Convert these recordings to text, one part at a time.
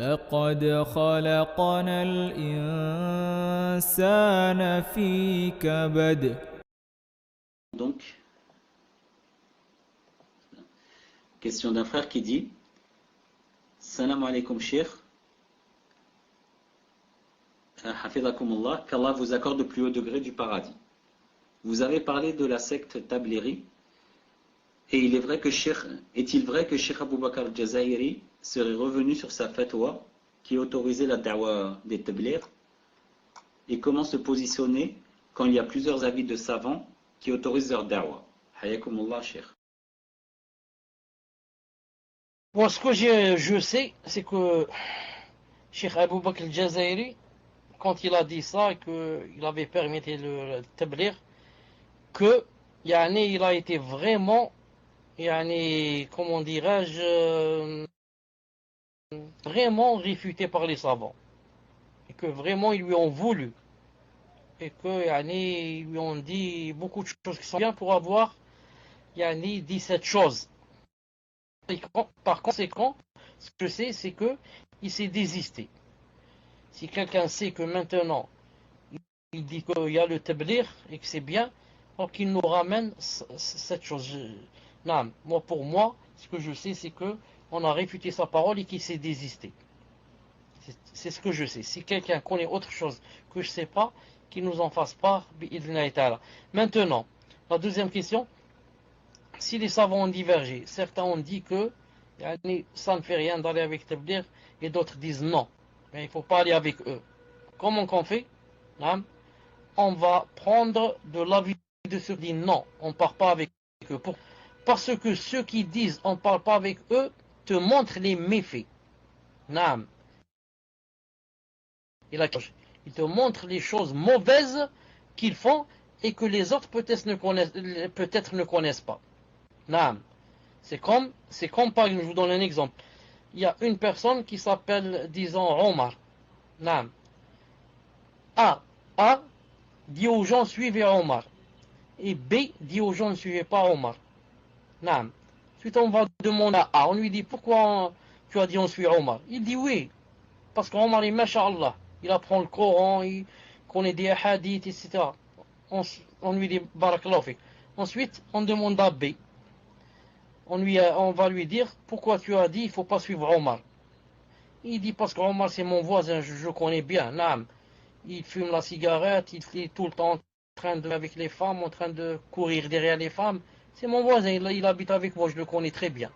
لقد خلقنا الإنسان في كبد. Donc, question d'un frère qui dit: Salam alaikum Cheikh, Hafizakumullah, qu'Allah vous accorde le plus haut degré du paradis. Vous avez parlé de la secte Tablighi, et est-il vrai que Cheikh Abou Bakr al-Jazairi serait revenu sur sa fatwa qui autorisait la da'wa des Tabligh, et comment se positionner quand il y a plusieurs avis de savants qui autorisent leur da'wa? Hayakumullah Cheikh. Bon, ce que je sais, c'est que Cheikh Abou Bakr al-Jazairi, quand il a dit ça, et qu'il avait permis le tablir, que il a été vraiment, comment dirais-je, vraiment réfuté par les savants. Et que vraiment ils lui ont voulu. Et que ils lui ont dit beaucoup de choses qui sont bien pour avoir dit cette chose. Par conséquent, ce que je sais, c'est que il s'est désisté. Si quelqu'un sait que maintenant il dit qu'il y a le tablir et que c'est bien, alors qu'il nous ramène cette chose. Non, pour moi, ce que je sais, c'est que on a réfuté sa parole et qu'il s'est désisté. C'est ce que je sais. Si quelqu'un connaît autre chose que je ne sais pas, qu'il nous en fasse part. Maintenant, la deuxième question. Si les savants ont divergé, certains ont dit que ça ne fait rien d'aller avec tablir, et d'autres disent non, mais il ne faut pas aller avec eux. Comment qu'on fait? On va prendre de l'avis de ceux qui disent non, on ne part pas avec eux. Parce que ceux qui disent on ne parle pas avec eux te montrent les méfaits. Ils te montrent les choses mauvaises qu'ils font et que les autres peut-être ne connaissent pas. C'est comme par exemple, je vous donne un exemple. Il y a une personne qui s'appelle, disons, Omar. A dit aux gens suivez Omar. Et B dit aux gens ne suivez pas Omar. Ensuite on va demander à A. On lui dit pourquoi tu as dit on suit Omar. Il dit oui. Parce qu'Omar est masha'Allah. Il apprend le Coran, il connaît des hadiths, etc. On lui dit barakallahu fik. Ensuite on demande à B. On va lui dire pourquoi tu as dit il ne faut pas suivre Omar. Il dit parce qu'Omar c'est mon voisin, je connais bien. Il fume la cigarette, il est tout le temps en train avec les femmes, en train de courir derrière les femmes. C'est mon voisin, il habite avec moi, je le connais très bien.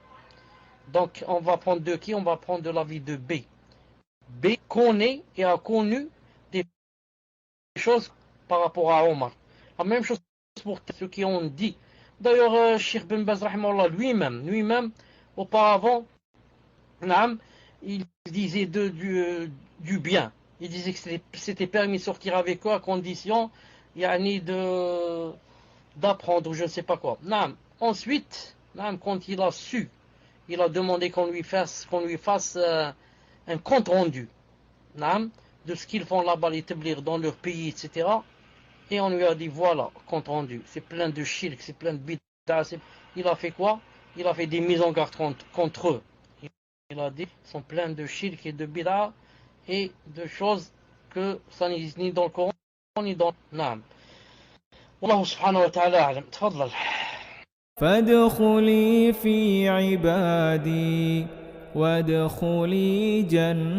Donc on va prendre de qui? On va prendre de l'avis de B. B connaît et a connu des choses par rapport à Omar. La même chose pour ceux qui ont dit. D'ailleurs, Cheikh Ben Baz lui-même, auparavant, il disait du bien. Il disait que c'était permis de sortir avec eux à condition d'apprendre ou je ne sais pas quoi. Ensuite, quand il a su, il a demandé qu'on lui fasse un compte rendu de ce qu'ils font là-bas, les tablir dans leur pays, etc. Et on lui a dit voilà, compte rendu, c'est plein de shirk, c'est plein de bid'a. Il a fait quoi? Il a fait des mises en garde contre eux. Il a dit ils sont pleins de shirk et de bid'a et de choses que ça n'existe ni dans le Coran ni dans Naam. Wallahu subhanahu wa ta'ala a'lam. Tfadlal. فادخلي في عبادي وادخلي جنتي.